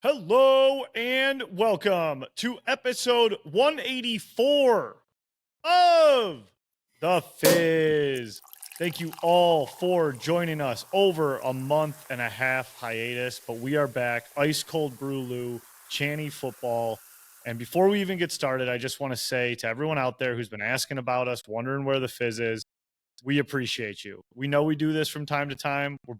Hello and welcome to episode 184 of the Fizz. Thank you all for joining us over a month and a half hiatus, but we are back. Ice cold brew, Channy football. And before we even get started, I just want to say to everyone out there who's been asking about us, wondering where the Fizz is, we appreciate you. We know we do this from time to time. We're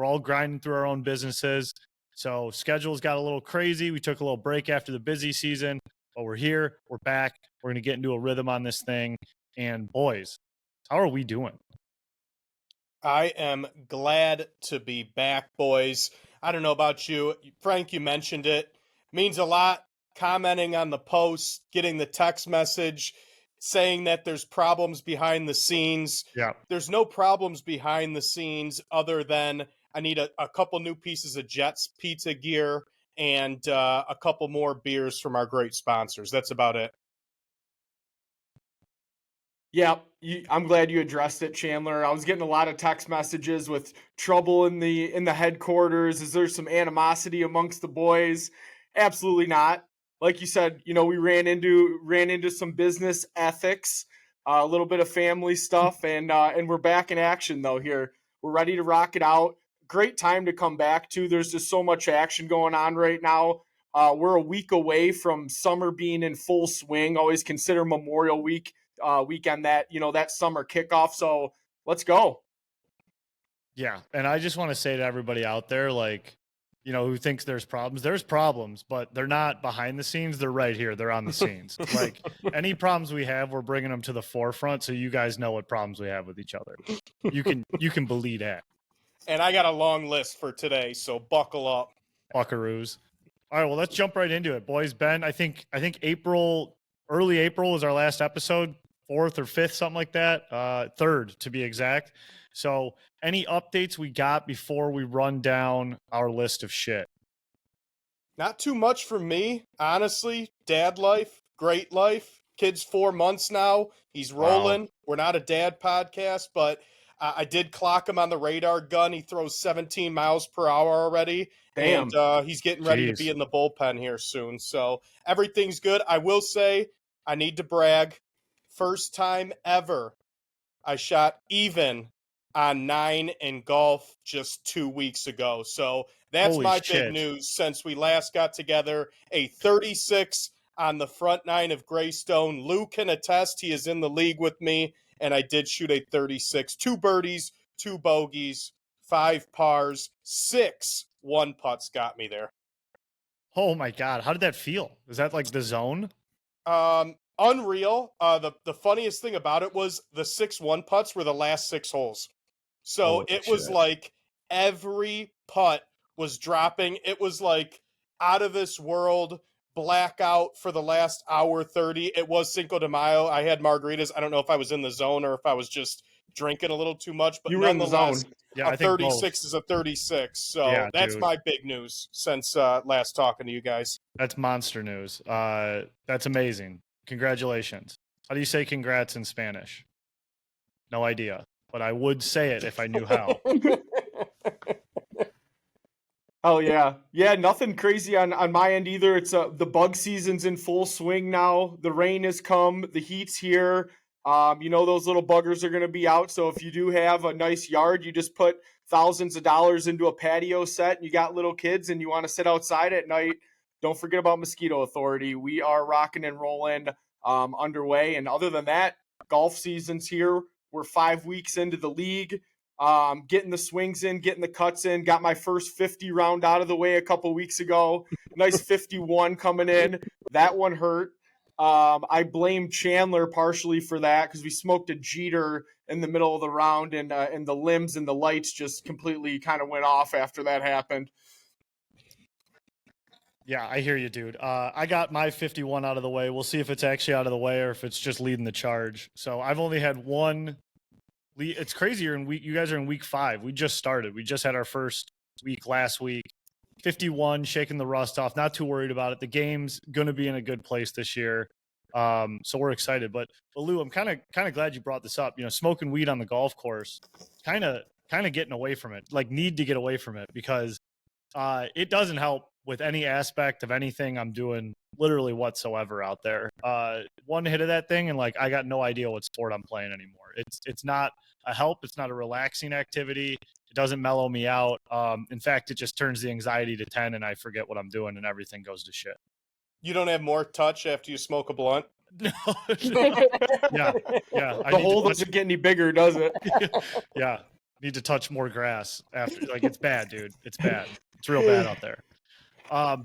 all grinding through our own businesses. So schedules got a little crazy. We took a little break after the busy season, but we're here. We're back. We're going to get into a rhythm on this thing. And boys, how are we doing? I am glad to be back, boys. I don't know about you. Frank, you mentioned it. Means a lot commenting on the post, getting the text message, saying that there's problems behind the scenes. Yeah. There's no problems behind the scenes other than I need a couple new pieces of Jets pizza gear and a couple more beers from our great sponsors. That's about it. Yeah, I'm glad you addressed it, Chandler. I was getting a lot of text messages with trouble in the headquarters. Is there some animosity amongst the boys? Absolutely not. Like you said, we ran into some business ethics, a little bit of family stuff, and we're back in action though here. We're ready to rock it out. Great time to come back to. There's just so much action going on right now. We're a week away from summer being in full swing. Always consider Memorial Week weekend that summer kickoff. So let's go. Yeah. And I just want to say to everybody out there, who thinks there's problems, but they're not behind the scenes. They're right here. They're on the scenes. Like any problems we have, we're bringing them to the forefront. So you guys know what problems we have with each other. You can believe that. And I got a long list for today, so buckle up. Buckaroos. All right, well, let's jump right into it, boys. Ben, I think early April was our last episode, 4th or 5th, something like that, 3rd to be exact. So any updates we got before we run down our list of shit? Not too much from me, honestly. Dad life, great life. Kid's 4 months now. He's rolling. Wow. We're not a dad podcast, but I did clock him on the radar gun. He throws 17 miles per hour already. Damn. And he's getting ready to be in the bullpen here soon. So everything's good. I will say, I need to brag. First time ever I shot even on 9 in golf just 2 weeks ago. So that's Holy my shit. big news since we last got together. A 36 on the front 9 of Greystone. Lou can attest. He is in the league with me. And I did shoot a 36, 2 birdies, 2 bogeys, 5 pars, 6 one-putts got me there. Oh my God. How did that feel? Is that like the zone? Unreal. The funniest thing about it was the 6 one-putts were the last 6 holes. So it was like every putt was dropping. It was like out of this world blackout for the last hour 30. It was Cinco de Mayo. I had margaritas. I don't know if I was in the zone or if I was just drinking a little too much, but you were in the zone. Yeah, a 36 is a 36. So yeah, that's my big news since last talking to you guys. That's monster news. That's amazing. Congratulations. How do you say congrats in Spanish? No idea, but I would say it if I knew how. Oh yeah. Yeah, nothing crazy on my end either. It's the bug season's in full swing now. The rain has come, the heat's here. Those little buggers are going to be out. So if you do have a nice yard, you just put thousands of dollars into a patio set and you got little kids and you want to sit outside at night, don't forget about Mosquito Authority. We are rocking and rolling underway. And other than that, golf season's here. We're 5 weeks into the league. Getting the swings in, getting the cuts in. Got my first 50 round out of the way a couple weeks ago. Nice 51 coming in. That one hurt. I blame Chandler partially for that because we smoked a Jeter in the middle of the round and the limbs and the lights just completely kind of went off after that happened. Yeah, I hear you, dude. I got my 51 out of the way. We'll see if it's actually out of the way or if it's just leading the charge. So I've only had one. It's crazier in week. You guys are in week 5. We just started. We just had our first week last week. 51, shaking the rust off. Not too worried about it. The game's going to be in a good place this year. So we're excited. But Lou, I'm kind of glad you brought this up. Smoking weed on the golf course, kind of getting away from it. Like need to get away from it because it doesn't help with any aspect of anything I'm doing literally whatsoever out there. One hit of that thing and like I got no idea what sport I'm playing anymore. It's not a help, it's not a relaxing activity. It doesn't mellow me out. In fact, it just turns the anxiety to 10 and I forget what I'm doing and everything goes to shit. You don't have more touch after you smoke a blunt? No. Yeah. The hole doesn't get any bigger, does it? Yeah. Need to touch more grass after. Like, it's bad, dude. It's bad. It's real bad out there.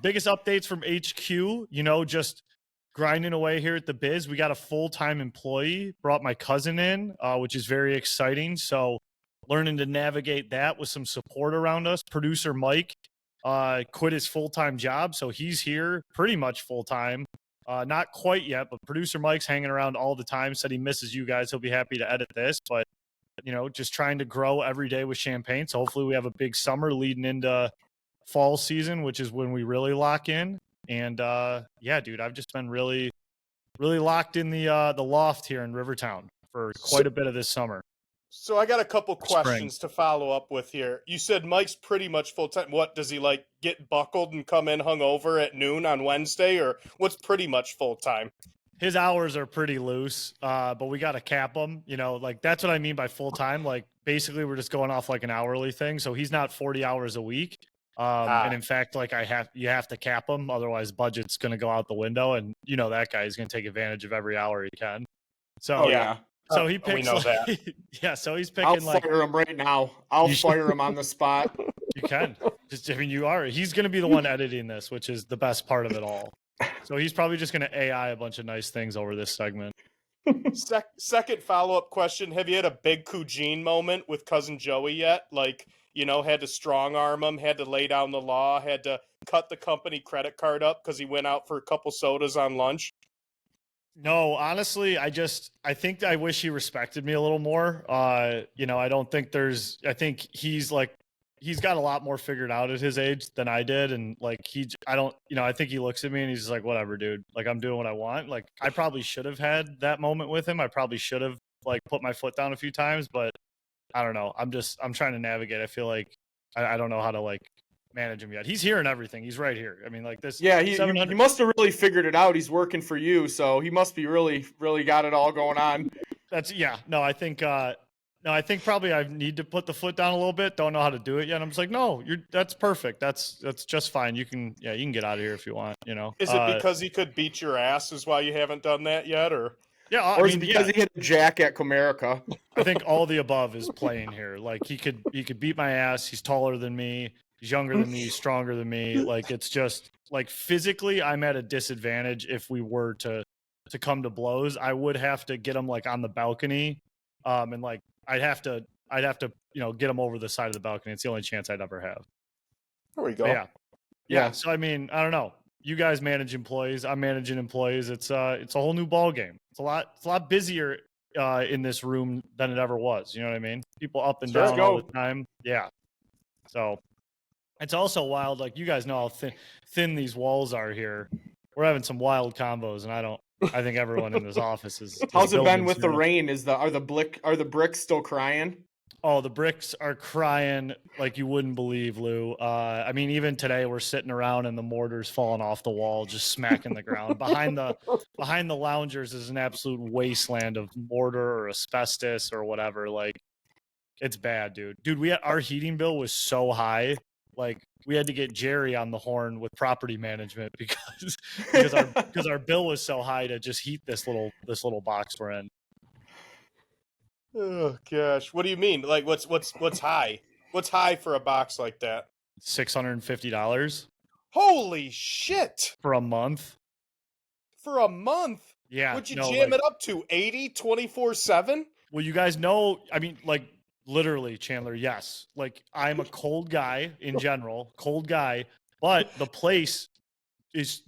Biggest updates from HQ, you know, just grinding away here at the biz. We got a full-time employee, brought my cousin in, which is very exciting. So learning to navigate that with some support around us. Producer Mike quit his full-time job, so he's here pretty much full-time. Not quite yet, but producer Mike's hanging around all the time, said he misses you guys. He'll be happy to edit this, but you know, just trying to grow every day with champagne. So hopefully we have a big summer leading into fall season, which is when we really lock in. And yeah, dude, I've just been really locked in the loft here in Rivertown for quite a bit of this summer. So I got a couple questions to follow up with here. You said Mike's pretty much full time. What does he like get buckled and come in hungover at noon on Wednesday, or what's pretty much full time? His hours are pretty loose, but we got to cap them. You know, like that's what I mean by full time. Like basically, we're just going off like an hourly thing. So he's not 40 hours a week. And in fact, like you have to cap him, otherwise budget's going to go out the window. And you know that guy is going to take advantage of every hour he can. So yeah. So he picks. We know that. Yeah. So he's picking. I'll fire him right now. I'll fire him on the spot. You can. Just, I mean, you are. He's going to be the one editing this, which is the best part of it all. So he's probably just going to AI a bunch of nice things over this segment. Second follow-up question. Have you had a big Cougene moment with cousin Joey yet? Like, you know, had to strong arm him, had to lay down the law, had to cut the company credit card up because he went out for a couple sodas on lunch? No, honestly, I think I wish he respected me a little more. You know, I think he's got a lot more figured out at his age than I did. And like, I think he looks at me and he's just like, whatever, dude, like I'm doing what I want. Like I probably should have had that moment with him. I probably should have like put my foot down a few times, but I don't know. I'm trying to navigate. I feel like I don't know how to like manage him yet. He's hearing everything. He's right here. I mean, like this. Yeah, he must have really figured it out. He's working for you, so he must be really got it all going on. I think probably I need to put the foot down a little bit. Don't know how to do it yet. I'm just like, no, that's perfect. That's just fine. You can get out of here if you want. You know. Is it because he could beat your ass is why you haven't done that yet, or? Yeah, or is it because he hit a jack at Comerica? I think all the above is playing here. Like he could beat my ass. He's taller than me. He's younger than me. He's stronger than me. Like it's just like physically, I'm at a disadvantage if we were to come to blows. I would have to get him like on the balcony, and like I'd have to get him over the side of the balcony. It's the only chance I'd ever have. There we go. Yeah. So I mean, I don't know. You guys manage employees. I'm managing employees. It's a whole new ball game. It's a lot busier in this room than it ever was. You know what I mean? People up and down all the time. Yeah. So it's also wild. Like you guys know how thin these walls are here. We're having some wild combos, and I think everyone in this office is. How's it been with the rain? Are the bricks still crying? Oh, the bricks are crying like you wouldn't believe, Lou. I mean, even today we're sitting around and the mortar's falling off the wall, just smacking the ground. Behind the loungers is an absolute wasteland of mortar or asbestos or whatever. Like, it's bad, dude. Dude, our heating bill was so high. Like, we had to get Jerry on the horn with property management because our bill was so high to just heat this little box we're in. Oh gosh, what do you mean? Like, what's high? What's high for a box like that? $650. Holy shit! For a month. For a month? Yeah. What'd you jam it up to? 80 24/7? Well, you guys know. I mean, like literally, Chandler. Yes. Like I'm a cold guy in general, but the place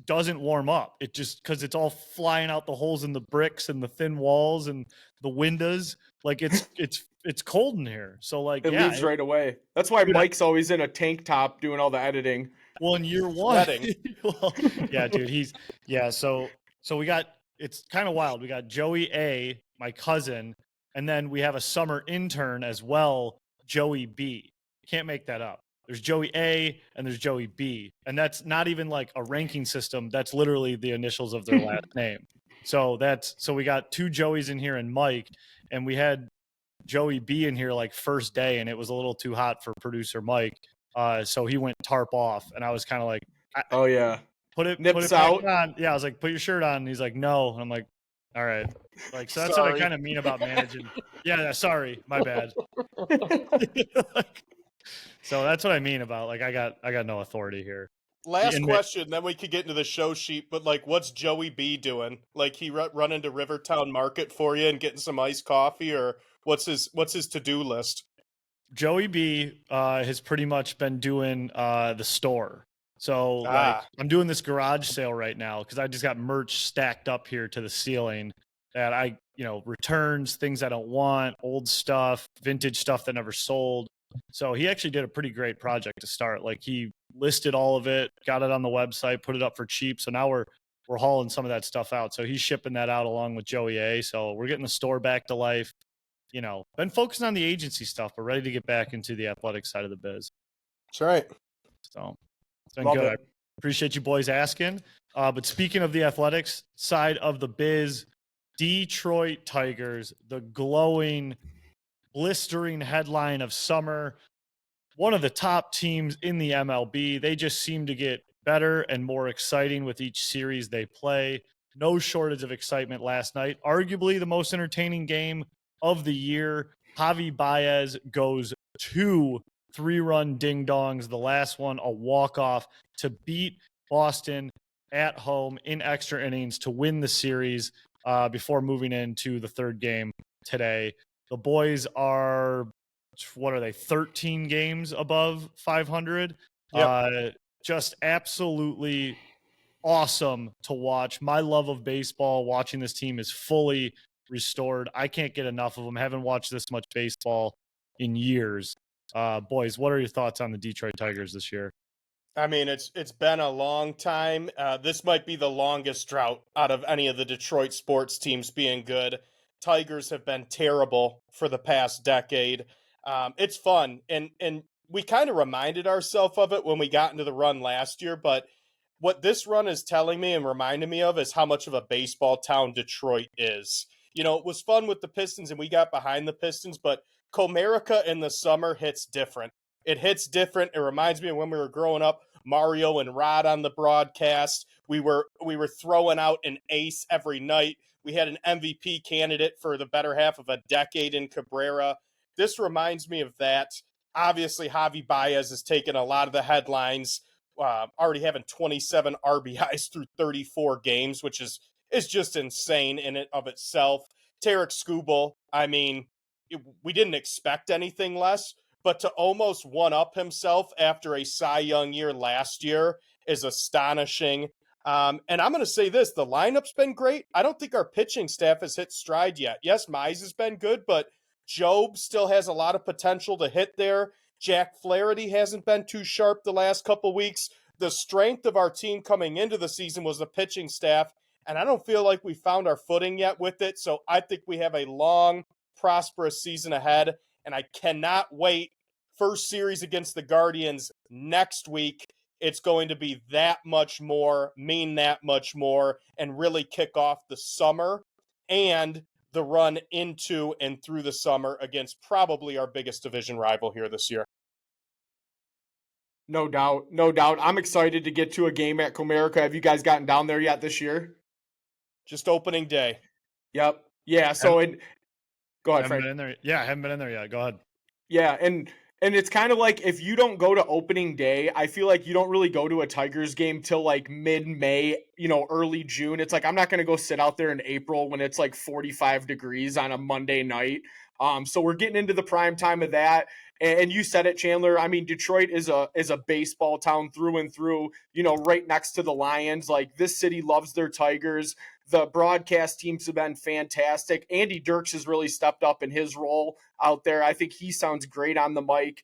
doesn't warm up. It just because it's all flying out the holes in the bricks and the thin walls and the windows. Like it's cold in here. So like it leaves right away. That's why Mike's always in a tank top doing all the editing. Well, in year one. Well, yeah, dude. So we got, it's kind of wild. We got Joey A, my cousin, and then we have a summer intern as well, Joey B. Can't make that up. there's Joey A and there's Joey B. And that's not even like a ranking system. That's literally the initials of their last name. So we got 2 Joeys in here and Mike, and we had Joey B in here like first day, and it was a little too hot for producer Mike. So he went tarp off, and I was kind of like, oh yeah, put it nips back out. on. Yeah, I was like, put your shirt on. And he's like, no. And I'm like, all right. Like, so that's what I kind of mean about managing. Yeah, sorry, my bad. So that's what I mean about like I got no authority here. Last question, then we could get into the show sheet. But like, what's Joey B doing? Like, he run into Rivertown Market for you and getting some iced coffee, or what's his to-do list? Joey B has pretty much been doing the store. So like I'm doing this garage sale right now because I just got merch stacked up here to the ceiling that I, returns, things I don't want, old stuff, vintage stuff that never sold. So he actually did a pretty great project to start. Like he listed all of it, got it on the website, put it up for cheap. So now we're hauling some of that stuff out. So he's shipping that out along with Joey A. So we're getting the store back to life. Been focusing on the agency stuff, but ready to get back into the athletic side of the biz. That's right. So it's been good. I appreciate you boys asking. But speaking of the athletics side of the biz, Detroit Tigers, the glowing, blistering headline of summer, one of the top teams in the MLB. They just seem to get better and more exciting with each series they play. No shortage of excitement last night. Arguably the most entertaining game of the year. Javi Baez goes 2 3-run ding-dongs. The last one, a walk-off to beat Boston at home in extra innings to win the series before moving into the third game today. The boys are, 13 games above 500? Yep. Just absolutely awesome to watch. My love of baseball, watching this team is fully restored. I can't get enough of them. Haven't watched this much baseball in years. Boys, what are your thoughts on the Detroit Tigers this year? I mean, it's been a long time. This might be the longest drought out of any of the Detroit sports teams being good. Tigers have been terrible for the past decade. It's fun, and we kind of reminded ourselves of it when we got into the run last year, but what this run is telling me and reminding me of is how much of a baseball town Detroit is. It was fun with the Pistons, and we got behind the Pistons, but Comerica in the summer hits different. It hits different. It reminds me of when we were growing up, Mario and Rod on the broadcast. We were throwing out an ace every night. We had an MVP candidate for the better half of a decade in Cabrera. This reminds me of that. Obviously, Javi Baez has taken a lot of the headlines, already having 27 RBIs through 34 games, which is just insane in it of itself. Tarek Skubal, I mean, we didn't expect anything less, but to almost one-up himself after a Cy Young year last year is astonishing. And I'm going to say this, the lineup's been great. I don't think our pitching staff has hit stride yet. Yes, Mize has been good, but Job still has a lot of potential to hit there. Jack Flaherty hasn't been too sharp the last couple weeks. The strength of our team coming into the season was the pitching staff, and I don't feel like we found our footing yet with it. So I think we have a long, prosperous season ahead, and I cannot wait. First series against the Guardians next week. It's going to be that much more, mean that much more, and really kick off the summer and the run into and through the summer against probably our biggest division rival here this year. No doubt. I'm excited to get to a game at Comerica. Have you guys gotten down there yet this year? Just opening day. Yep. Yeah. So, go ahead, Frank. Been in there. Yeah, I haven't been in there yet. Go ahead. Yeah, and it's kind of like if you don't go to opening day, I feel like you don't really go to a Tigers game till like mid-May, early June. It's like I'm not going to go sit out there in April when it's like 45 degrees on a Monday night. So we're getting into the prime time of that. And you said it, Chandler. I mean, Detroit is a baseball town through and through, right next to the Lions. Like, this city loves their Tigers. The broadcast teams have been fantastic. Andy Dirks has really stepped up in his role out there. I think he sounds great on the mic.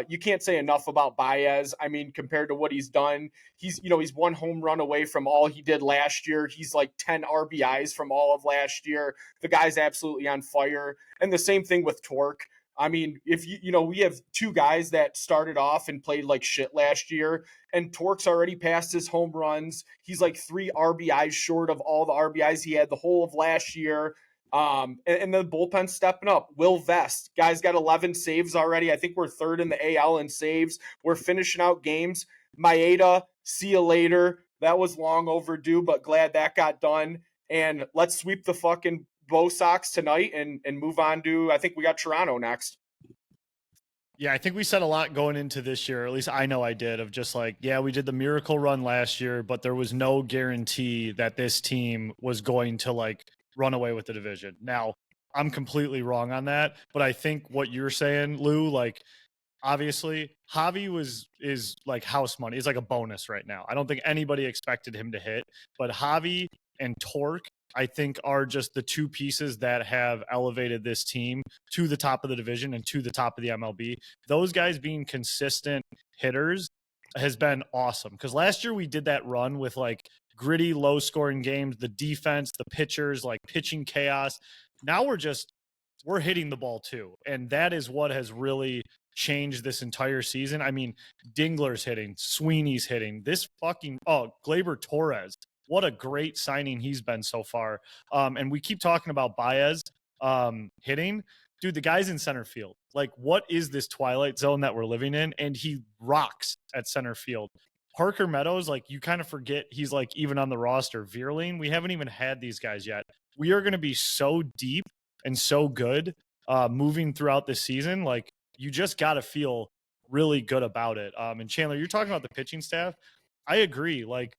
You can't say enough about Baez. I mean, compared to what he's done, he's one home run away from all he did last year. He's like 10 RBIs from all of last year. The guy's absolutely on fire. And the same thing with Torque. I mean, if we have two guys that started off and played like shit last year, and Torque's already passed his home runs. He's like 3 RBIs short of all the RBIs he had the whole of last year. And the bullpen stepping up. Will Vest, guys, got 11 saves already. I think we're third in the AL in saves. We're finishing out games. Maeda, see you later. That was long overdue, but glad that got done. And let's sweep the fucking Bo Sox tonight and move on to, I think we got Toronto next. Yeah, I think we said a lot going into this year, or at least I know I did, of just like, yeah, we did the miracle run last year, but there was no guarantee that this team was going to like run away with the division. Now, I'm completely wrong on that, but I think what you're saying, Lou, like, obviously, Javi is like house money. It's like a bonus right now. I don't think anybody expected him to hit, but Javi and Torque, I think, are just the two pieces that have elevated this team to the top of the division and to the top of the MLB. Those guys being consistent hitters has been awesome, because last year we did that run with like gritty, low-scoring games, the defense, the pitchers, like pitching chaos. Now we're hitting the ball too, and that is what has really changed this entire season. I mean, Dingler's hitting, Sweeney's hitting, Gleyber Torres. What a great signing he's been so far. And we keep talking about Baez hitting. Dude, the guy's in center field. Like, what is this twilight zone that we're living in? And he rocks at center field. Parker Meadows, like, you kind of forget he's like even on the roster. Vierling, we haven't even had these guys yet. We are going to be so deep and so good moving throughout this season. Like, you just got to feel really good about it. And Chandler, you're talking about the pitching staff. I agree. Like,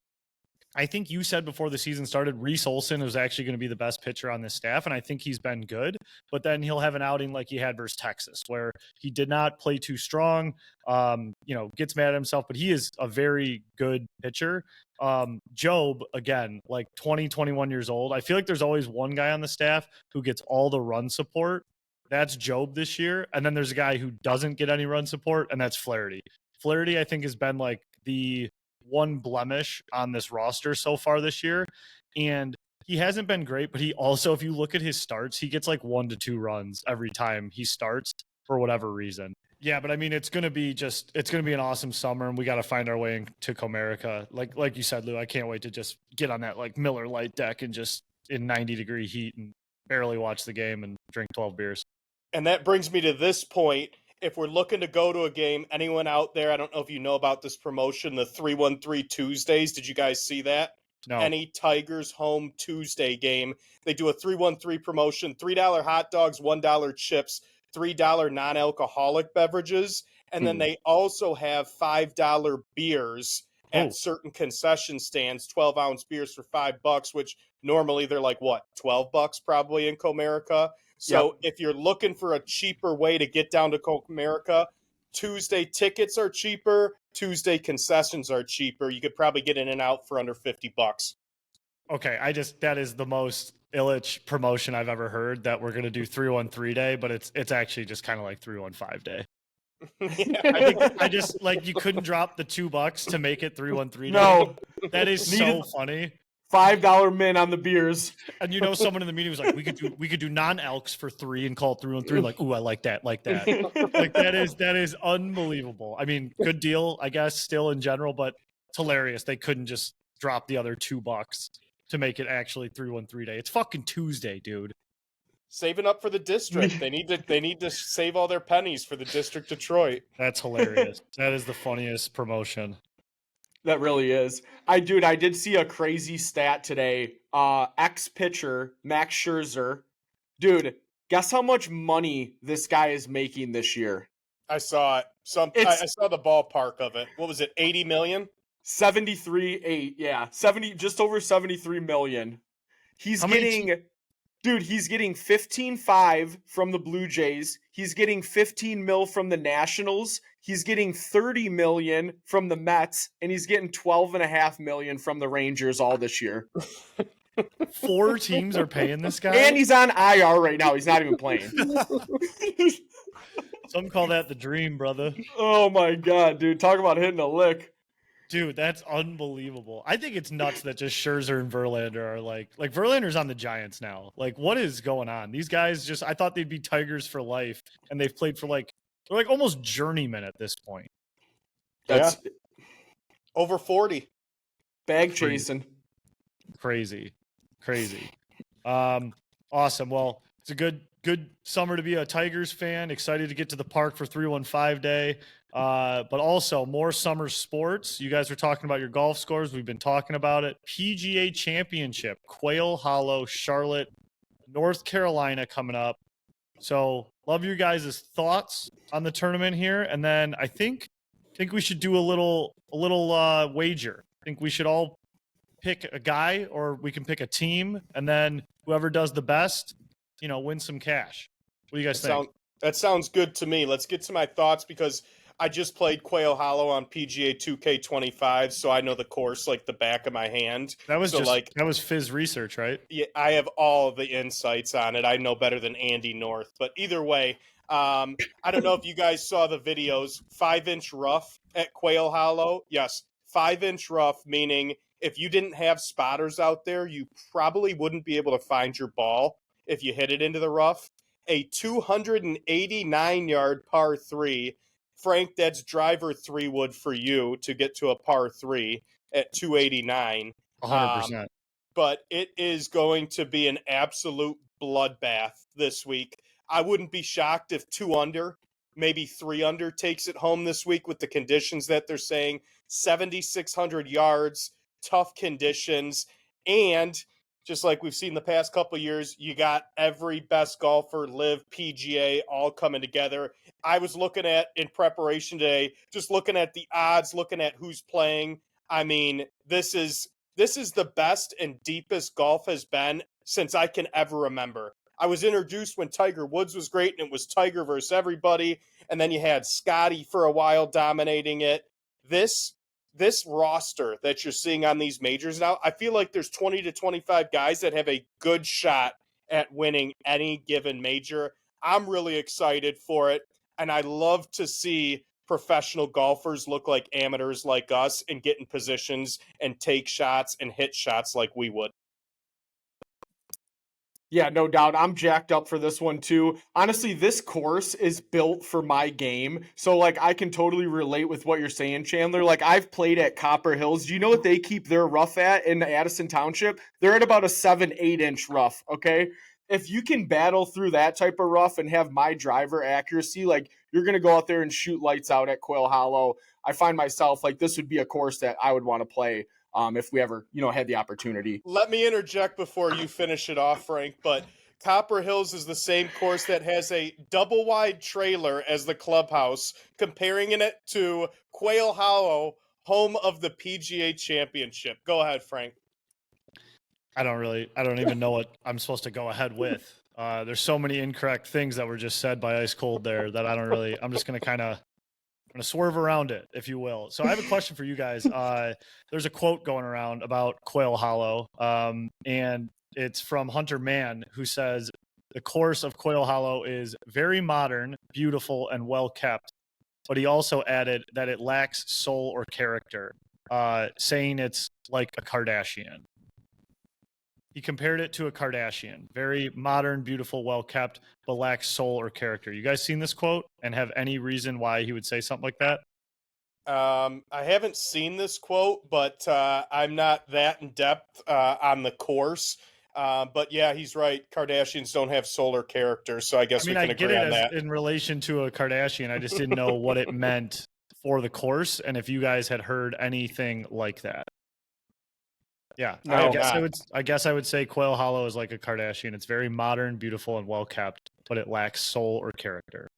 I think you said before the season started, Reese Olson was actually going to be the best pitcher on this staff, and I think he's been good. But then he'll have an outing like he had versus Texas, where he did not play too strong, gets mad at himself, but he is a very good pitcher. Job, again, like 20, 21 years old. I feel like there's always one guy on the staff who gets all the run support. That's Job this year. And then there's a guy who doesn't get any run support, and that's Flaherty. Flaherty, I think, has been like the one blemish on this roster so far this year. And he hasn't been great, but he also, if you look at his starts, he gets like 1 to 2 runs every time he starts for whatever reason. Yeah, but I mean, it's going to be an awesome summer, and we got to find our way into Comerica. Like you said, Lou, I can't wait to just get on that like Miller Lite deck and just in 90-degree heat and barely watch the game and drink 12 beers. And that brings me to this point. If we're looking to go to a game, anyone out there, I don't know if you know about this promotion, the 313 Tuesdays. Did you guys see that? No. Any Tigers home Tuesday game. They do a 313 promotion, $3 hot dogs, $1 chips, $3 non-alcoholic beverages. And then they also have $5 beers at certain concession stands, 12-ounce beers for $5, which normally they're like, what, $12 probably in Comerica? So if you're looking for a cheaper way to get down to Comerica, Tuesday tickets are cheaper. Tuesday concessions are cheaper. You could probably get in and out for under $50. Okay, that is the most Illich promotion I've ever heard, that we're going to do 313 day, but it's actually just kind of like 315 day. I just like, you couldn't drop the $2 to make it 313 day. No, that is so funny. $5 min on the beers. And someone in the meeting was like, we could do non-alcs for $3 and call it 313. Like, ooh, I like that. Like that is unbelievable. I mean, good deal, I guess, still in general, but it's hilarious. They couldn't just drop the other $2 to make it actually 313 day. It's fucking Tuesday, dude. Saving up for the district. They need to save all their pennies for the district Detroit. That's hilarious. That is the funniest promotion. That really is. I did see a crazy stat today. Ex-pitcher Max Scherzer. Dude, guess how much money this guy is making this year? I saw it. I saw the ballpark of it. What was it, 80 million? 73.8, yeah. Just over 73 million. He's getting 15.5 from the Blue Jays. He's getting 15 mil from the Nationals. He's getting 30 million from the Mets, and he's getting 12.5 million from the Rangers all this year. 4 teams are paying this guy, and he's on IR right now. He's not even playing. Some call that the dream, brother. Oh my god, dude! Talk about hitting a lick. Dude, that's unbelievable. I think it's nuts that just Scherzer and Verlander are like Verlander's on the Giants now. Like, what is going on? These guys just, I thought they'd be Tigers for life, and they've played for like, they're like almost journeymen at this point. That's over 40. Bag chasing. Crazy. Awesome. Well, it's a good summer to be a Tigers fan. Excited to get to the park for 315 Day. But also more summer sports. You guys were talking about your golf scores. We've been talking about it. PGA Championship, Quail Hollow, Charlotte, North Carolina coming up. So love your guys' thoughts on the tournament here. And then I think we should do a little wager. I think we should all pick a guy, or we can pick a team, and then whoever does the best, win some cash. What do you guys think? That sounds good to me. Let's get to my thoughts, because I just played Quail Hollow on PGA 2K25, so I know the course like the back of my hand. That was Fizz research, right? Yeah, I have all the insights on it. I know better than Andy North. But either way, I don't know if you guys saw the videos. 5-inch rough at Quail Hollow. Yes, 5-inch rough, meaning if you didn't have spotters out there, you probably wouldn't be able to find your ball if you hit it into the rough. A 289-yard par 3. Frank, that's driver 3 wood for you to get to a par 3 at 289. 100%. But it is going to be an absolute bloodbath this week. I wouldn't be shocked if 2 under, maybe 3 under takes it home this week with the conditions that they're saying. 7,600 yards, tough conditions, and just like we've seen the past couple years, you got every best golfer, live, PGA, all coming together. I was looking at, in preparation today, just looking at the odds, looking at who's playing. I mean, this is the best and deepest golf has been since I can ever remember. I was introduced when Tiger Woods was great, and it was Tiger versus everybody, and then you had Scotty for a while dominating it. This roster that you're seeing on these majors now, I feel like there's 20 to 25 guys that have a good shot at winning any given major. I'm really excited for it, and I love to see professional golfers look like amateurs like us and get in positions and take shots and hit shots like we would. Yeah, no doubt. I'm jacked up for this one too. Honestly, this course is built for my game. So like I can totally relate with what you're saying, Chandler. Like I've played at Copper Hills. Do you know what they keep their rough at in Addison Township? They're at about a 7-8 inch rough, okay? If you can battle through that type of rough and have my driver accuracy, like you're going to go out there and shoot lights out at Quail Hollow. I find myself like this would be a course that I would want to play if we ever, had the opportunity. Let me interject before you finish it off, Frank, but Copper Hills is the same course that has a double wide trailer as the clubhouse, comparing it to Quail Hollow, home of the PGA Championship. Go ahead, Frank. I don't even know what I'm supposed to go ahead with. There's so many incorrect things that were just said by Ice Cold there that I'm just going to swerve around it, if you will. So I have a question for you guys. There's a quote going around about Quail Hollow, and it's from Hunter Mann, who says, the course of Quail Hollow is very modern, beautiful, and well kept. But he also added that it lacks soul or character, saying it's like a Kardashian. He compared it to a Kardashian. Very modern, beautiful, well kept, but lacks soul or character. You guys seen this quote and have any reason why he would say something like that? I haven't seen this quote, but I'm not that in depth on the course. But yeah, he's right. Kardashians don't have soul or character, so I guess we can agree on that. In relation to a Kardashian, I just didn't know what it meant for the course, and if you guys had heard anything like that. Yeah, no, I guess I would say Quail Hollow is like a Kardashian. It's very modern, beautiful, and well kept, but it lacks soul or character.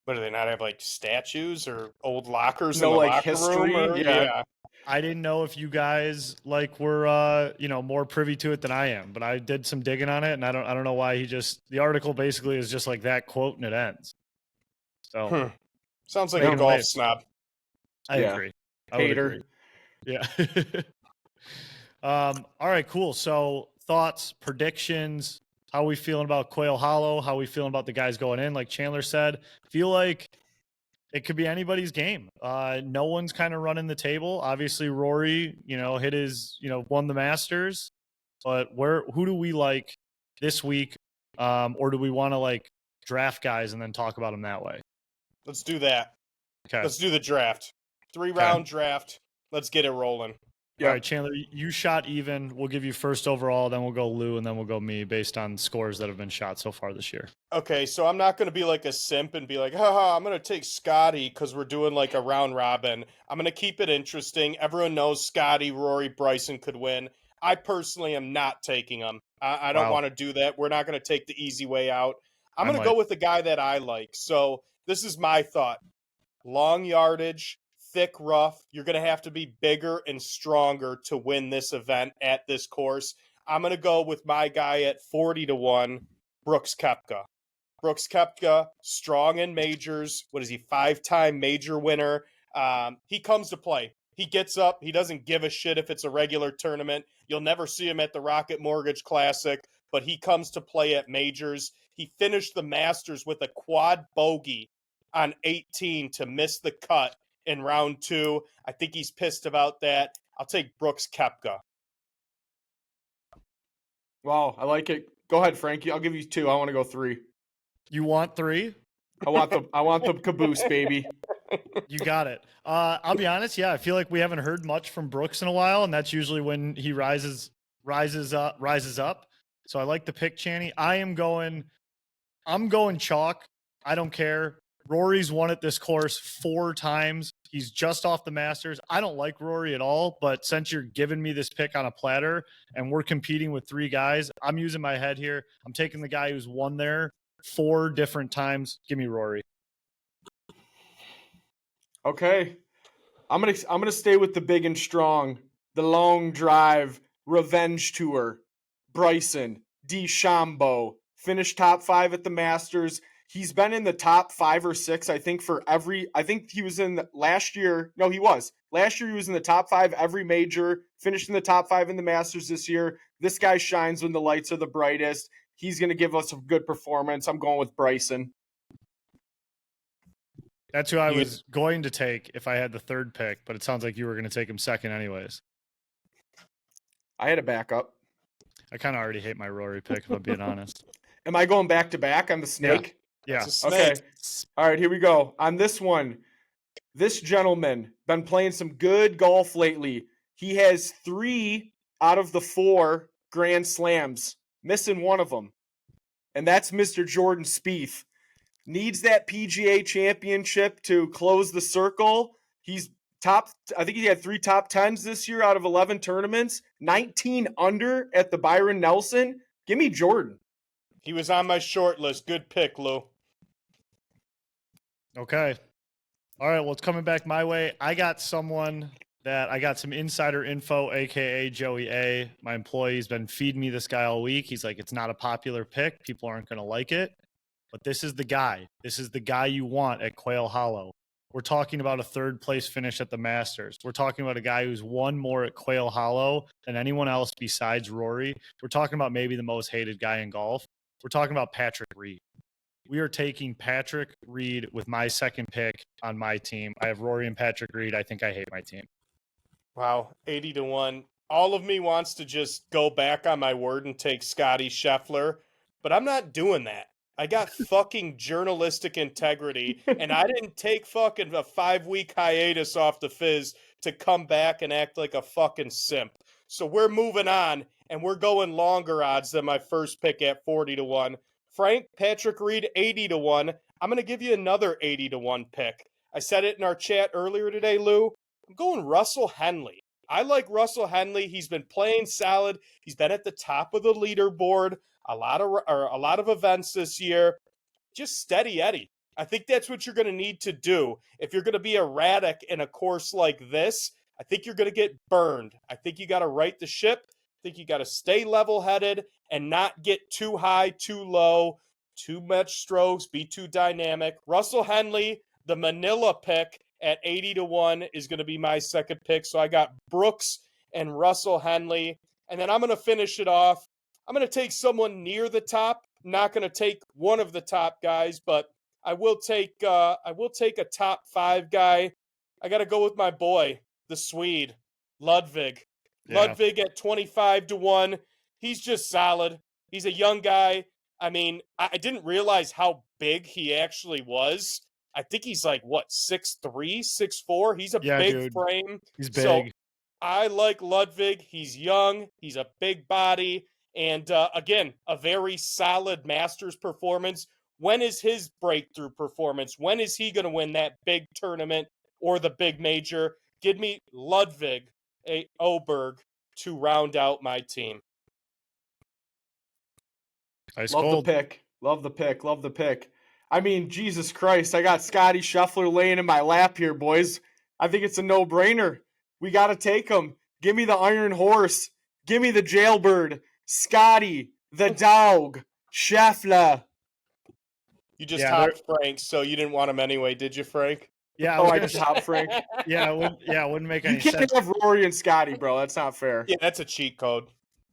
But do they not have like statues or old lockers no, in the like locker history? room? Yeah. I didn't know if you guys were more privy to it than I am, but I did some digging on it, and I don't know why the article basically is just like that quote and it ends. So sounds like a golf snob. I agree. I would Hater. agree. Yeah. All right, cool. So thoughts, predictions, how are we feeling about Quail Hollow? How are we feeling about the guys going in? Like Chandler said, feel like it could be anybody's game. No one's kind of running the table. Obviously, Rory, hit his, won the Masters. But who do we like this week? Or do we want to like draft guys and then talk about them that way? Let's do that. Okay. Let's do the draft. 3-round draft. Let's get it rolling. All right, Chandler, you shot even. We'll give you first overall, then we'll go Lou, and then we'll go me based on scores that have been shot so far this year. Okay, so I'm not going to be like a simp and be like, haha, I'm going to take Scotty because we're doing like a round robin. I'm going to keep it interesting. Everyone knows Scotty, Rory, Bryson could win. I personally am not taking them. I don't want to do that. We're not going to take the easy way out. I'm going to go with the guy that I like. So this is my thought. Long yardage, thick rough. You're going to have to be bigger and stronger to win this event at this course. I'm going to go with my guy at 40-1, Brooks Koepka. Brooks Koepka, strong in majors. What is he, 5-time major winner? He comes to play. He gets up. He doesn't give a shit if it's a regular tournament. You'll never see him at the Rocket Mortgage Classic, but he comes to play at majors. He finished the Masters with a quad bogey on 18 to miss the cut in round 2. I think he's pissed about that. I'll take Brooks Koepka. Wow, I like it. Go ahead, Frankie. I'll give you 2. I want to go 3. You want 3? I want the caboose, baby. You got it. I'll be honest. Yeah, I feel like we haven't heard much from Brooks in a while, and that's usually when he rises up. So I like the pick, Channy. I'm going chalk. I don't care. Rory's won at this course 4 times. He's just off the Masters. I don't like Rory at all, but since you're giving me this pick on a platter and we're competing with 3 guys, I'm using my head here. I'm taking the guy who's won there 4 different times. Give me Rory. Okay. I'm gonna stay with the big and strong, the long drive, revenge tour. Bryson DeChambeau finished top 5 at the Masters. He's been in the top 5 or 6, I think, I think he was in last year. No, he was. Last year he was in the top 5 every major, finished in the top 5 in the Masters this year. This guy shines when the lights are the brightest. He's going to give us a good performance. I'm going with Bryson. That's who I was going to take if I had the 3rd pick, but it sounds like you were going to take him 2nd anyways. I had a backup. I kind of already hate my Rory pick, if I'm being honest. Am I going back to back on the snake? Yeah. Okay. All right, here we go. On this one, this gentleman been playing some good golf lately. He has 3 out of the 4 Grand Slams, missing one of them. And that's Mr. Jordan Spieth. Needs that PGA Championship to close the circle. He's I think he had 3 top 10s this year out of 11 tournaments, 19 under at the Byron Nelson. Give me Jordan. He was on my short list. Good pick, Lou. Okay. All right, well, it's coming back my way. I got someone that I got some insider info, a.k.a. Joey A. My employee's been feeding me this guy all week. He's like, it's not a popular pick. People aren't going to like it. But this is the guy. This is the guy you want at Quail Hollow. We're talking about a 3rd place finish at the Masters. We're talking about a guy who's won more at Quail Hollow than anyone else besides Rory. We're talking about maybe the most hated guy in golf. We're talking about Patrick Reed. We are taking Patrick Reed with my 2nd pick on my team. I have Rory and Patrick Reed. I think I hate my team. Wow, 80-1. All of me wants to just go back on my word and take Scotty Scheffler, but I'm not doing that. I got fucking journalistic integrity, and I didn't take fucking a 5-week hiatus off the Fizz to come back and act like a fucking simp. So we're moving on, and we're going longer odds than my first pick at 40-1. Frank, Patrick Reed, 80-1. I'm going to give you another 80-1 pick. I said it in our chat earlier today, Lou. I'm going Russell Henley. I like Russell Henley. He's been playing solid. He's been at the top of the leaderboard a lot of events this year. Just steady Eddie. I think that's what you're going to need to do. If you're going to be erratic in a course like this, I think you're going to get burned. I think you got to right the ship. I think you got to stay level-headed and not get too high, too low, too much strokes, be too dynamic. Russell Henley, the Manila pick at 80-1 is going to be my 2nd pick. So I got Brooks and Russell Henley. And then I'm going to finish it off. I'm going to take someone near the top. I'm not going to take one of the top guys, but I will take a top 5 guy. I got to go with my boy, the Swede, Ludwig. Yeah. Ludwig at 25-1. He's just solid. He's a young guy. I mean, I didn't realize how big he actually was. I think he's like, what, 6'3", 6'4"? He's a big dude. frame. He's big. So I like Ludwig. He's young. He's a big body. And again, a very solid Masters performance. When is his breakthrough performance? When is he going to win that big tournament or the big major? Give me Ludwig, a Oberg, to round out my team. Ice Love cold. the pick. Love the pick. Love the pick. I mean, Jesus Christ, I got Scotty Scheffler laying in my lap here, boys. I think it's a no-brainer. We got to take him. Give me the Iron Horse. Give me the Jailbird. Scotty, the dog, Scheffler. You just hopped Frank, so you didn't want him anyway, did you, Frank? Yeah. I just hopped Frank. Yeah, it wouldn't make any You can't sense. have Rory and Scotty, bro. That's not fair. Yeah, that's a cheat code.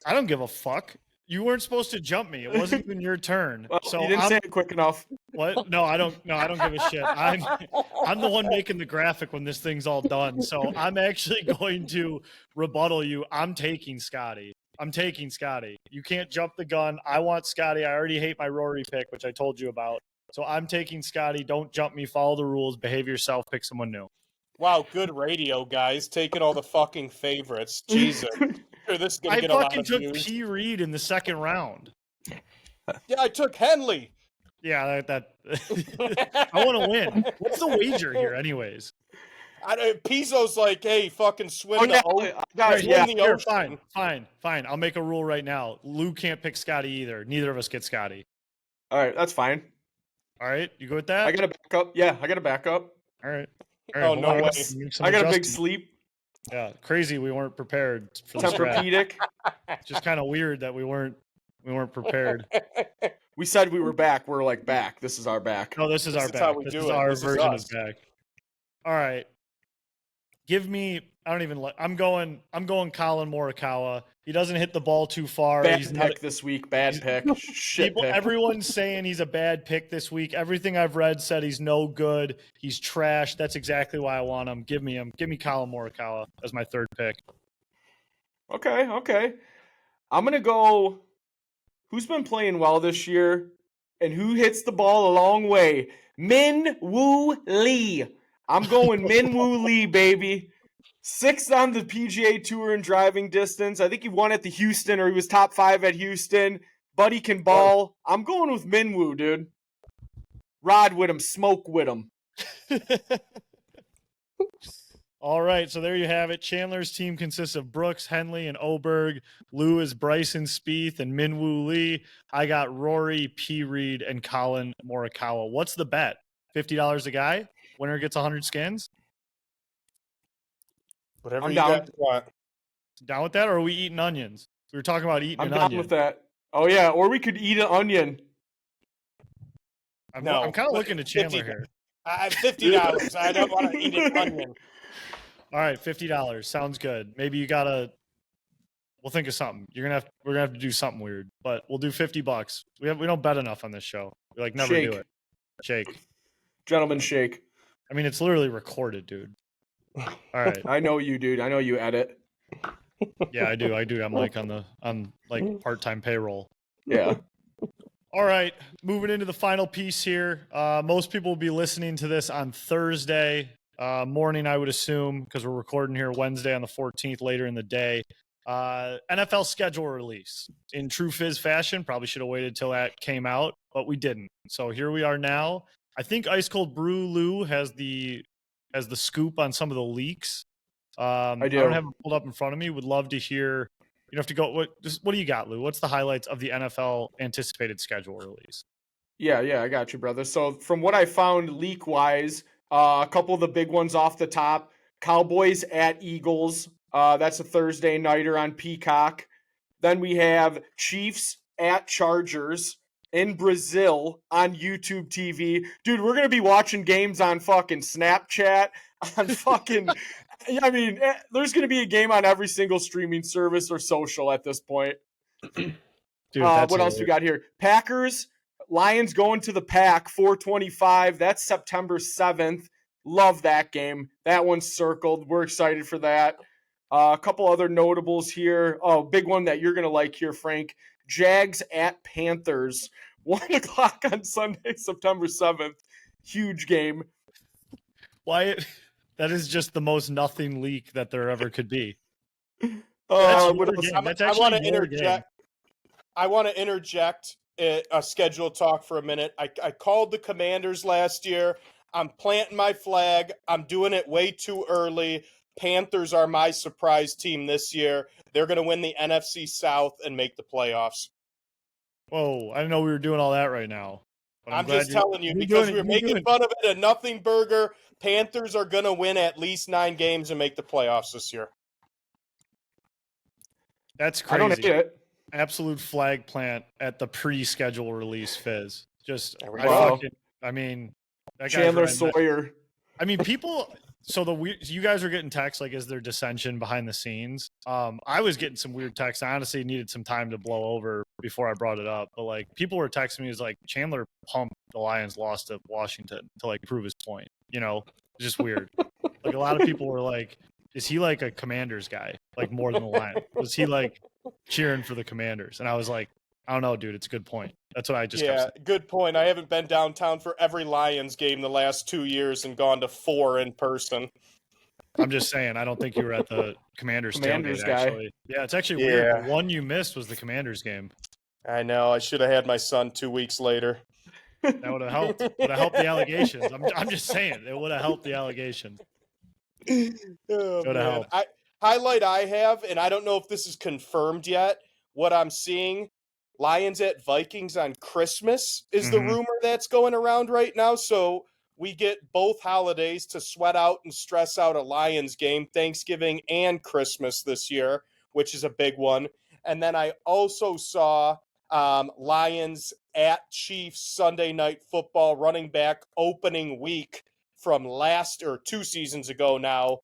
I don't give a fuck. You weren't supposed to jump me. It wasn't even your turn. Well, So you didn't say it quick enough. What? No, I don't give a shit. I'm the one making the graphic when this thing's all done. So I'm actually going to rebuttal you. I'm taking Scotty. You can't jump the gun. I want Scotty. I already hate my Rory pick, which I told you about. So I'm taking Scotty. Don't jump me. Follow the rules. Behave yourself. Pick someone new. Wow, good radio, guys. Taking all the fucking favorites. Jesus. Sure, this is gonna get a lot of took views. P. Reed in the second round. Yeah, I took Henley. Yeah, that I want to win. What's the wager here, anyways? Pizzo's like, hey, fucking swim the ocean. Yeah, Swim the ocean. Fine. I'll make a rule right now. Lou can't pick Scotty either. Neither of us get Scotty. All right, that's fine. All right, you good with that? I got a backup. Yeah, I got a backup. All right. Oh, no way. I got a big sleep. Yeah, crazy. We weren't prepared for this draft. Tempur-Pedic. Just kind of weird that we weren't prepared. We said we were back. We're like back. This is our back. No, this is our This is back. how we This do is it. our This is version of us. back. All right. Give me. I don't even like. I'm going Colin Morikawa. He doesn't hit the ball too far. Bad He's pick not. this week. Bad pick. Shit pick. Everyone's saying he's a bad pick this week. Everything I've read said he's no good. He's trash. That's exactly why I want him. Give me him. Give me Colin Morikawa as my third pick. Okay. I'm going to go who's been playing well this year and who hits the ball a long way. Min Woo Lee. I'm going Min Woo Lee, baby. 6th on the PGA Tour in driving distance. I think he won at the Houston, or he was top 5 at Houston. Buddy can ball. I'm going with Min Woo, dude. Ride with him. Smoke with him. All right, so there you have it. Chandler's team consists of Brooks, Henley, and Oberg. Lou is Bryson Spieth and Minwoo Lee. I got Rory, P. Reed, and Colin Morikawa. What's the bet? $50 a guy? Winner gets 100 skins? Whatever I'm you down. guys want. Down with that, or are we eating onions? We were talking about eating I'm an down onion. with that. Oh, yeah, or we could eat an onion. I'm No, kind of but looking to Chandler 50 here. $50. I don't want to eat an onion. All right, $50 sounds good. Maybe you gotta. We'll think of something. We're gonna have to do something weird, but we'll do $50. We don't bet enough on this show. We never Shake. do it. Shake. Gentlemen, shake. I mean, it's literally recorded, dude. All right. I know you, dude. I know you edit. Yeah, I do. I'm like on part-time payroll. Yeah. All right, moving into the final piece here. Most people will be listening to this on Thursday morning, I would assume, because we're recording here Wednesday on the 14th later in the day. NFL schedule release in true Fizz fashion. Probably should have waited till that came out, but we didn't. So here we are now. I think Ice Cold Brew Lou has the scoop on some of the leaks. I do. I don't have it pulled up in front of me. Would love to hear. You have to go. What do you got, Lou? What's the highlights of the NFL anticipated schedule release? Yeah, I got you, brother. So from what I found leak-wise, a couple of the big ones off the top. Cowboys at Eagles. That's a Thursday nighter on Peacock. Then we have Chiefs at Chargers in Brazil on YouTube TV. Dude, we're going to be watching games on fucking Snapchat, on fucking... I mean, there's going to be a game on every single streaming service or social at this point. Dude, What else we got here? Packers, Lions going to the Pack, 425. That's September 7th. Love that game. That one's circled. We're excited for that. A couple other notables here. Oh, big one that you're going to like here, Frank. Jags at Panthers, 1 o'clock on Sunday, September 7th. Huge game. Why? That is just the most nothing leak that there ever could be. I your want to interject. I want to interject a schedule talk for a minute. I called the Commanders last year. I'm planting my flag. I'm doing it way too early. Panthers are my surprise team this year. They're going to win the NFC South and make the playoffs. Whoa, I didn't know we were doing all that right now. I'm just telling you, because we're making fun of it, a nothing burger. Panthers are going to win at least 9 games and make the playoffs this year. That's crazy. I don't hate it. Absolute flag plant at the pre-schedule release, Fizz. Just, that Chandler Sawyer. I mean, people. So you guys were getting texts like, is there dissension behind the scenes? I was getting some weird texts. I honestly needed some time to blow over before I brought it up. But like, people were texting me, like, Chandler pumped the Lions lost to Washington to like prove his point. You know, it's just weird. Like, a lot of people were like, is he like a Commanders guy, like more than the Lions? Was he like cheering for the Commanders? And I was like, I don't know, dude. It's a good point. That's what I just kept saying. Good point. I haven't been downtown for every Lions game the last 2 years and gone to 4 in person. I'm just saying, I don't think you were at the Commanders tailgate, guy. actually. Yeah, it's actually weird. The one you missed was the Commanders game. I know. I should have had my son 2 weeks later. That would have helped. Would have helped the allegations. I'm just saying, it would have helped the allegations. Oh, man. Highlight I have, and I don't know if this is confirmed yet, what I'm seeing, Lions at Vikings on Christmas is the rumor that's going around right now. So we get both holidays to sweat out and stress out a Lions game, Thanksgiving and Christmas this year, which is a big one. And then I also saw Lions at Chiefs Sunday Night Football running back opening week from 2 seasons ago now,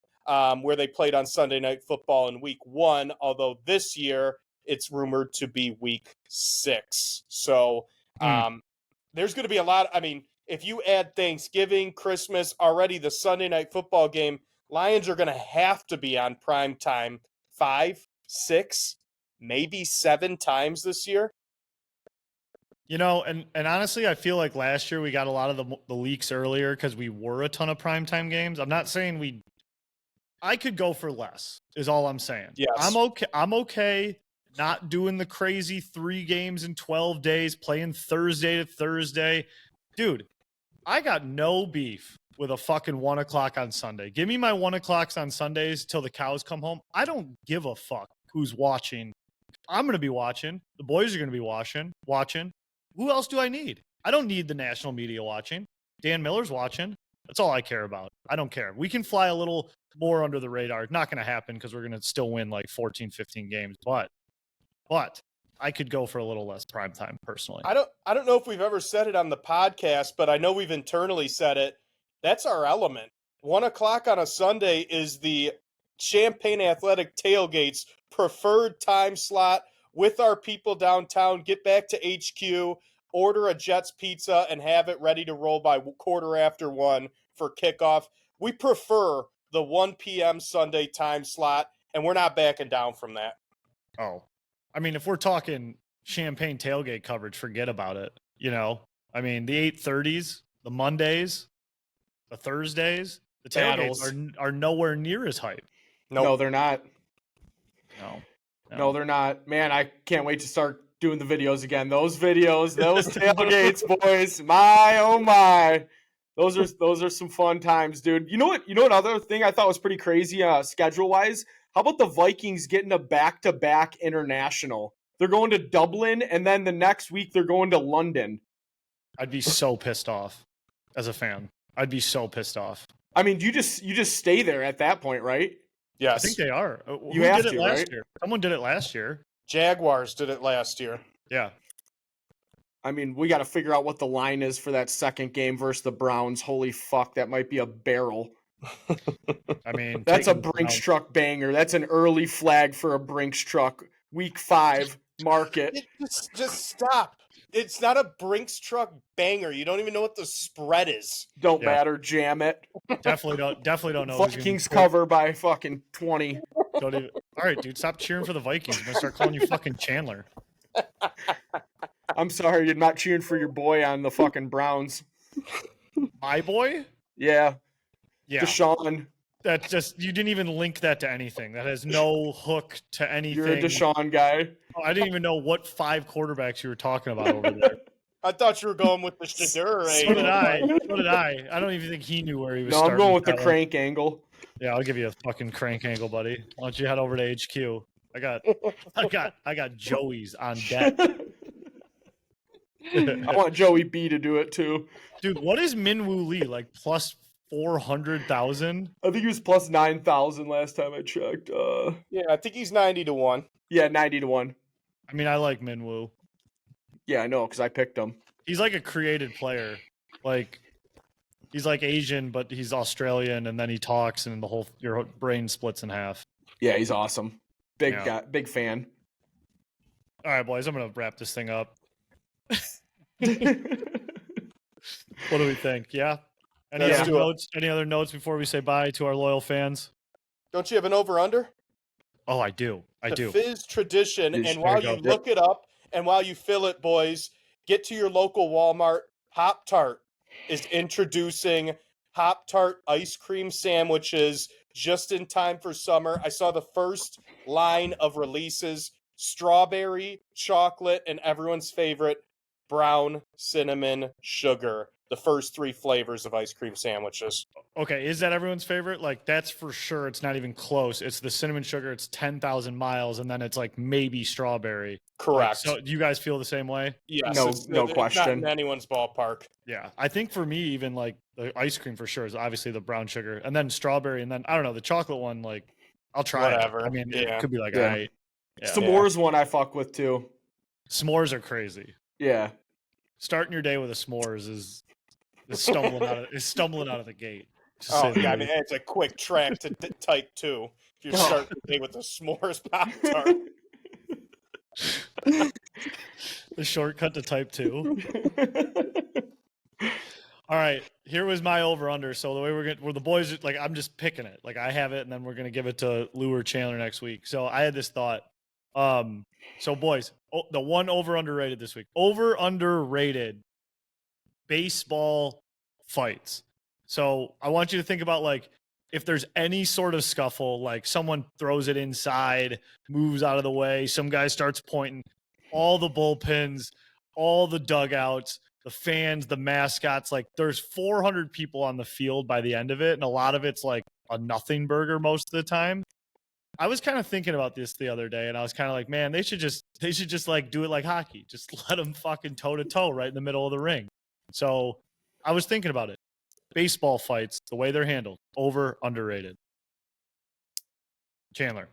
where they played on Sunday Night Football in week 1, although this year it's rumored to be week 6. So there's going to be a lot. I mean, if you add Thanksgiving, Christmas, already the Sunday Night Football game, Lions are going to have to be on prime time 5, 6, maybe 7 times this year. You know, and honestly, I feel like last year we got a lot of the leaks earlier because we were a ton of primetime games. I'm not saying I could go for less, is all I'm saying. Yes. I'm okay not doing the crazy 3 games in 12 days, playing Thursday to Thursday. Dude, I got no beef with a fucking 1 o'clock on Sunday. Give me my 1 o'clocks on Sundays till the cows come home. I don't give a fuck who's watching. I'm going to be watching. The boys are going to be watching. Who else do I need? I don't need the national media watching. Dan Miller's watching. That's all I care about. I don't care. We can fly a little more under the radar. It's not going to happen because we're going to still win like 14, 15 games. But I could go for a little less primetime personally. I don't know if we've ever said it on the podcast, but I know we've internally said it. That's our element. 1 o'clock on a Sunday is the Champaign Athletic Tailgate's preferred time slot with our people downtown. Get back to HQ, order a Jets pizza, and have it ready to roll by 1:15 for kickoff. We prefer the 1 p.m. Sunday time slot, and we're not backing down from that. Oh, I mean, if we're talking Champaign tailgate coverage, forget about it. You know, I mean, the 8:30s, the Mondays, the Thursdays, the tailgates are nowhere near as hype. Nope. No, they're not. No, they're not. Man, I can't wait to start doing the videos again. Those videos, those tailgates, boys. My oh my. Those are some fun times, dude. You know what other thing I thought was pretty crazy schedule wise? How about the Vikings getting a back-to-back international? They're going to Dublin, and then the next week they're going to London. I'd be so pissed off as a fan. I'd be so pissed off. I mean, you just stay there at that point, right? Yes. I think they are. You Who have did it to, last right? year? Someone did it last year. Jaguars did it last year. Yeah. I mean, we got to figure out what the line is for that second game versus the Browns. Holy fuck, that might be a barrel. I mean, that's a Brinks truck banger. That's an early flag for a Brinks truck. Week 5, mark it. Just stop. It's not a Brinks truck banger. You don't even know what the spread is. Don't Yeah. matter. Jam it. Definitely don't know. who's gonna be Vikings cool. cover by fucking 20. Don't even. All right, dude, stop cheering for the Vikings. I'm gonna start calling you fucking Chandler. I'm sorry, you're not cheering for your boy on the fucking Browns. My boy? Yeah, Yeah. Deshaun. That just you didn't even link that to anything. That has no hook to anything. You're a Deshaun guy. I didn't even know what 5 quarterbacks you were talking about over there. I thought you were going with the Shadur So did angle. I. So did I. I don't even think he knew where he was No, I'm starting. going with the Tyler. crank angle. Yeah, I'll give you a fucking crank angle, buddy. Why don't you head over to HQ? I got Joey's on deck. I want Joey B to do it too. Dude, what is Minwoo Lee like plus 400,000? I think he was plus 9,000 last time I checked. Yeah, I think he's 90-1. Yeah, 90-1. I mean, I like Minwoo. Yeah, I know because I picked him. He's like a created player. Like he's like Asian, but he's Australian, and then he talks, and your brain splits in half. Yeah, he's awesome. Big Yeah. guy, big fan. All right, boys, I'm gonna wrap this thing up. What do we think? Yeah. Any Let's other do it. notes? Any other notes before we say bye to our loyal fans? Don't you have an over-under? Oh, I do. I The do. Fizz tradition, Fizz, and while there you you go. look it up and while you fill it, boys, get to your local Walmart. Hop Tart is introducing Hop Tart ice cream sandwiches just in time for summer. I saw the first line of releases: strawberry, chocolate, and everyone's favorite, brown cinnamon sugar. The first 3 flavors of ice cream sandwiches. Okay, is that everyone's favorite? Like, that's for sure. It's not even close. It's the cinnamon sugar. It's 10,000 miles, and then it's like maybe strawberry. Correct. Like, so, do you guys feel the same way? Yes, No it's not question. in anyone's ballpark. Yeah, I think for me, even like the ice cream for sure is obviously the brown sugar, and then strawberry, and then I don't know the chocolate one. Like, I'll try Whatever. it. I mean, Yeah. it could be like, Yeah. all right. Yeah. S'mores one I fuck with too. S'mores are crazy. Yeah. Starting your day with a s'mores is stumbling out of the gate. to Oh, say the yeah, I least. mean, it's a quick track to type 2. If you're starting the day with a s'mores Pop-Tart. The shortcut to type 2. All right, here was my over under. So the way we're the boys like I'm just picking it. Like I have it, and then we're gonna give it to Lou or Chandler next week. So I had this thought. So boys, the one over underrated this week. Over underrated baseball fights. So I want you to think about like if there's any sort of scuffle, like someone throws it inside, moves out of the way, some guy starts pointing, all the bullpens, all the dugouts, the fans, the mascots, like there's 400 people on the field by the end of it, and a lot of it's like a nothing burger most of the time. I was kind of thinking about this the other day, and I was kind of like, man, they should just like do it like hockey. Just let them fucking toe to toe right in the middle of the ring. So I was thinking about it. Baseball fights, the way they're handled, over, underrated. Chandler.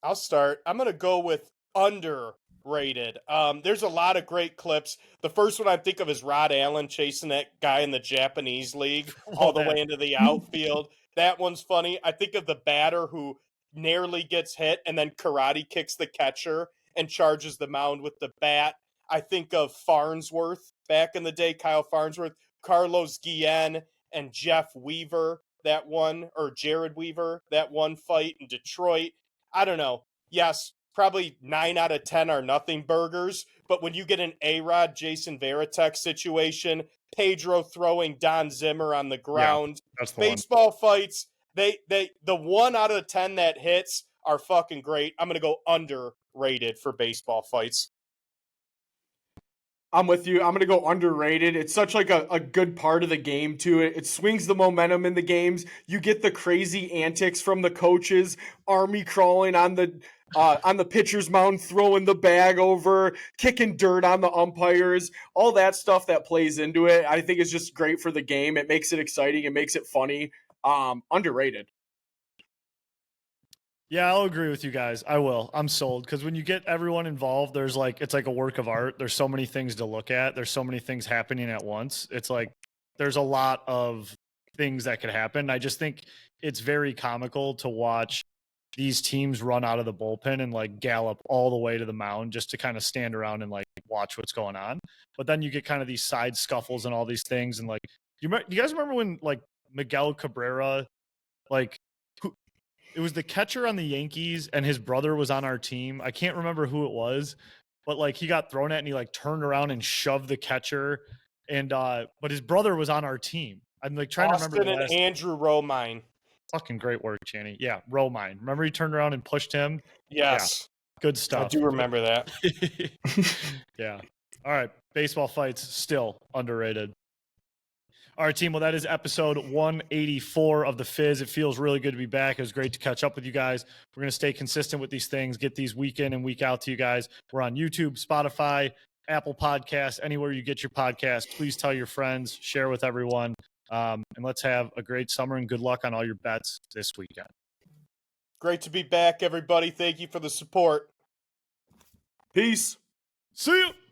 I'll start. I'm going to go with underrated. There's a lot of great clips. The first one I think of is Rod Allen chasing that guy in the Japanese league all the way into the outfield. That one's funny. I think of the batter who nearly gets hit and then karate kicks the catcher and charges the mound with the bat. I think of Farnsworth back in the day, Kyle Farnsworth, Carlos Guillen, and Jeff Weaver, that one, or Jared Weaver, that one fight in Detroit. I don't know. Yes, probably 9 out of 10 are nothing burgers, but when you get an A-Rod, Jason Varitek situation, Pedro throwing Don Zimmer on the ground, That's the one. baseball fights, the 1 out of 10 that hits are fucking great. I'm going to go underrated for baseball fights. I'm with you. I'm going to go underrated. It's such like a good part of the game too. It swings the momentum in the games. You get the crazy antics from the coaches, army crawling on the pitcher's mound, throwing the bag over, kicking dirt on the umpires, all that stuff that plays into it. I think it's just great for the game. It makes it exciting. It makes it funny. Underrated. Yeah, I'll agree with you guys. I will. I'm sold because when you get everyone involved, it's like a work of art. There's so many things to look at. There's so many things happening at once. It's like there's a lot of things that could happen. I just think it's very comical to watch these teams run out of the bullpen and like gallop all the way to the mound just to kind of stand around and like watch what's going on. But then you get kind of these side scuffles and all these things. And like, you guys remember when like Miguel Cabrera, like it was the catcher on the Yankees and his brother was on our team. I can't remember who it was, but like he got thrown at and he like turned around and shoved the catcher. And but his brother was on our team. I'm like trying to remember the and last Andrew Romine. Fucking great work, Channy. Yeah, Romine. Remember he turned around and pushed him? Yes. Yeah, good stuff. I do remember that. Yeah. All right. Baseball fights still underrated. All right, team. Well, that is episode 184 of the Fizz. It feels really good to be back. It was great to catch up with you guys. We're going to stay consistent with these things, get these week in and week out to you guys. We're on YouTube, Spotify, Apple Podcasts, anywhere you get your podcast. Please tell your friends, share with everyone, and let's have a great summer and good luck on all your bets this weekend. Great to be back, everybody. Thank you for the support. Peace. See you.